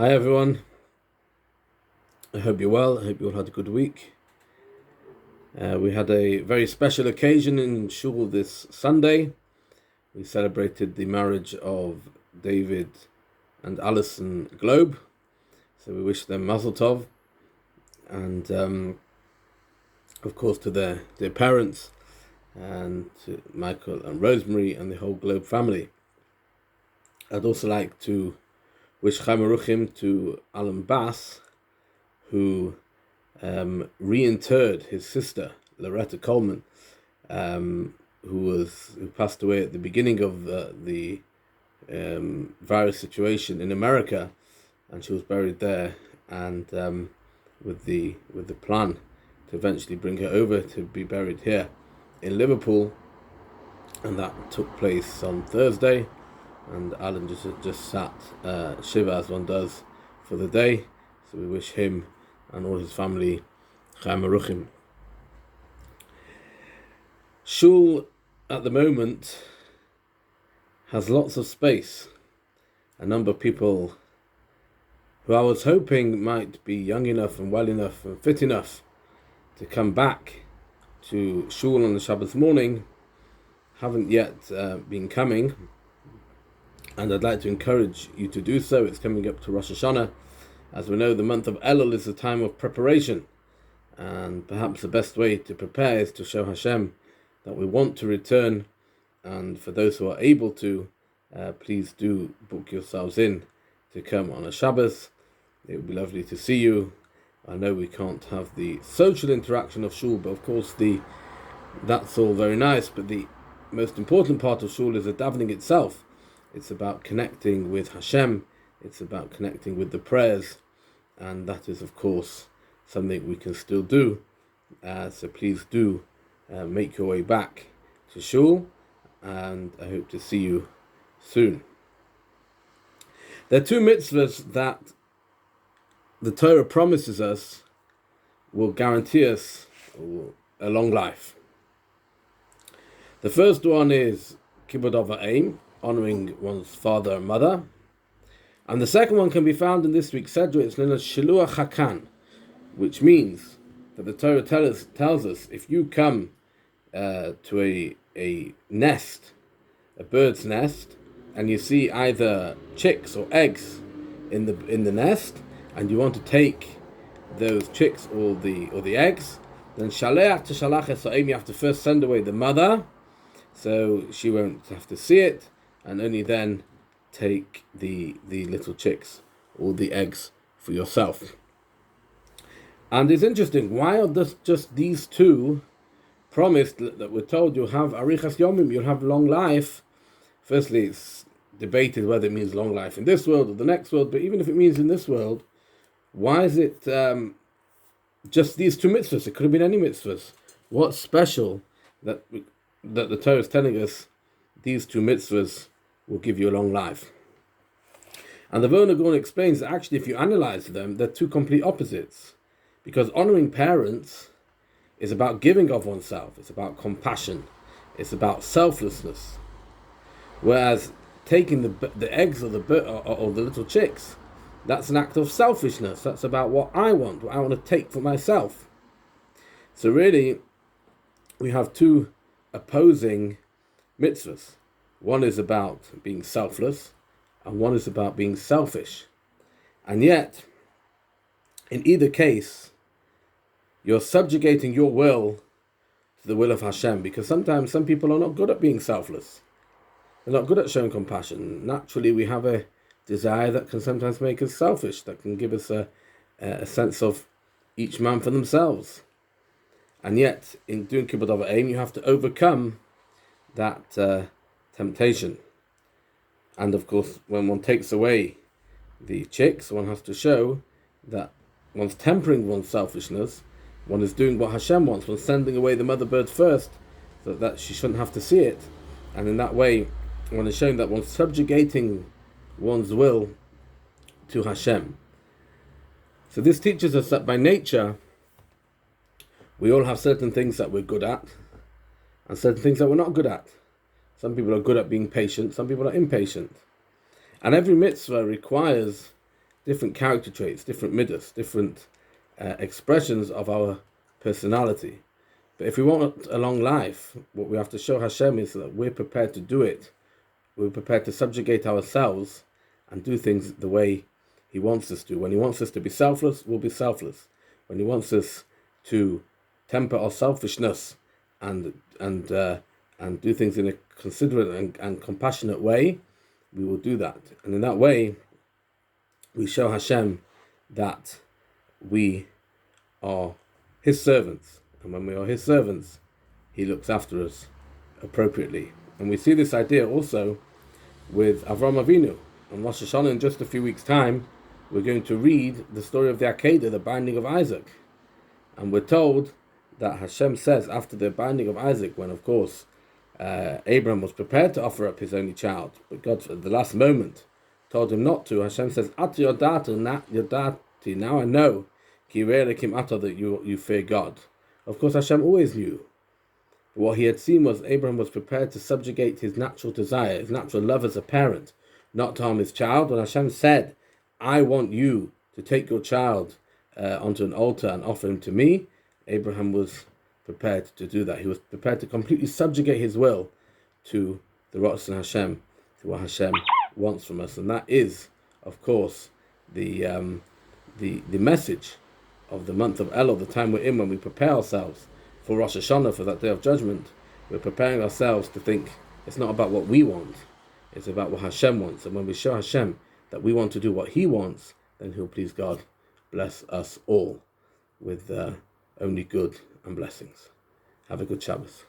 Hi everyone, I hope you're well. I hope you all had a good week. We had a very special occasion in Shul this Sunday. We celebrated the marriage of David and Alison Globe, so we wish them Mazel Tov, and of course to their parents, and to Michael and Rosemary and the whole Globe family. I'd also like to wish Chai Maruchim to Alan Bass, who reinterred his sister Loretta Coleman, who passed away at the beginning of the virus situation in America, and she was buried there, and with the plan to eventually bring her over to be buried here in Liverpool, and that took place on Thursday. And Alan just sat Shiva, as one does, for the day. So we wish him and all his family Chai Maruchim. Shul at the moment has lots of space. A number of people who I was hoping might be young enough and well enough and fit enough to come back to Shul on the Shabbos morning haven't yet been coming. And I'd like to encourage you to do so. It's coming up to Rosh Hashanah. As we know, the month of Elul is a time of preparation. And perhaps the best way to prepare is to show Hashem that we want to return. And for those who are able to, please do book yourselves in to come on a Shabbos. It would be lovely to see you. I know we can't have the social interaction of Shul, but of course that's all very nice. But the most important part of Shul is the davening itself. It's about connecting with Hashem, it's about connecting with the prayers, and that is, of course, something we can still do. So please do make your way back to Shul, and I hope to see you soon. There are two mitzvahs that the Torah promises us will guarantee us a long life. The first one is Kibud Av Ha'em, honoring one's father and mother. And the second one can be found in this week's Seitzei. It's known as Shiluach Hakan, which means that the Torah tells us if you come to a nest, a bird's nest, and you see either chicks or eggs in the nest, and you want to take those chicks or the eggs, then Shaleach to Shalach Esa'im, you have to first send away the mother, so she won't have to see it, and only then take the little chicks or the eggs for yourself. And it's interesting, why are just these two promised that we're told you'll have Arichas Yomim, you'll have long life? Firstly, it's debated whether it means long life in this world or the next world, but even if it means in this world, why is it just these two mitzvahs? It could have been any mitzvahs. What's special that the Torah is telling us these two mitzvahs will give you a long life? And the Vilna Gaon explains that actually, if you analyze them, they're two complete opposites. Because honoring parents is about giving of oneself, it's about compassion, it's about selflessness. Whereas taking the eggs or the little chicks, that's an act of selfishness. That's about what I want to take for myself. So really, we have two opposing mitzvahs. One is about being selfless, and one is about being selfish. And yet, in either case, you're subjugating your will to the will of Hashem, because sometimes some people are not good at being selfless. They're not good at showing compassion. Naturally, we have a desire that can sometimes make us selfish, that can give us a sense of each man for themselves. And yet, in doing Kibbud Av Ha'em, you have to overcome that temptation. And of course, when one takes away the chicks, one has to show that one's tempering one's selfishness, one is doing what Hashem wants, one's sending away the mother bird first, so that she shouldn't have to see it. And in that way, one is showing that one's subjugating one's will to Hashem. So this teaches us that by nature, we all have certain things that we're good at, and certain things that we're not good at. Some people are good at being patient, some people are impatient. And every mitzvah requires different character traits, different midas, different expressions of our personality. But if we want a long life, what we have to show Hashem is that we're prepared to do it. We're prepared to subjugate ourselves and do things the way He wants us to. When He wants us to be selfless, we'll be selfless. When He wants us to temper our selfishness and do things in a considerate and compassionate way, we will do that. And in that way, we show Hashem that we are His servants. And when we are His servants, He looks after us appropriately. And we see this idea also with Avraham Avinu. On Rosh Hashanah, in just a few weeks' time, we're going to read the story of the Akedah, the binding of Isaac. And we're told that Hashem says, after the binding of Isaac, when of course Abraham was prepared to offer up his only child, but God at the last moment told him not to, Hashem says, At yodati, now I know, ki kim ata, that you fear God. Of course, Hashem always knew. But what he had seen was Abraham was prepared to subjugate his natural desire, his natural love as a parent, not to harm his child. When Hashem said, I want you to take your child onto an altar and offer him to me, Abraham was prepared to do that. He was prepared to completely subjugate his will to the Ratzon Hashem, to what Hashem wants from us. And that is, of course, the message of the month of Elul, the time we're in, when we prepare ourselves for Rosh Hashanah, for that day of judgment. We're preparing ourselves to think it's not about what we want, it's about what Hashem wants. And when we show Hashem that we want to do what He wants, then He'll please God bless us all with only good and blessings. Have a good Shabbos.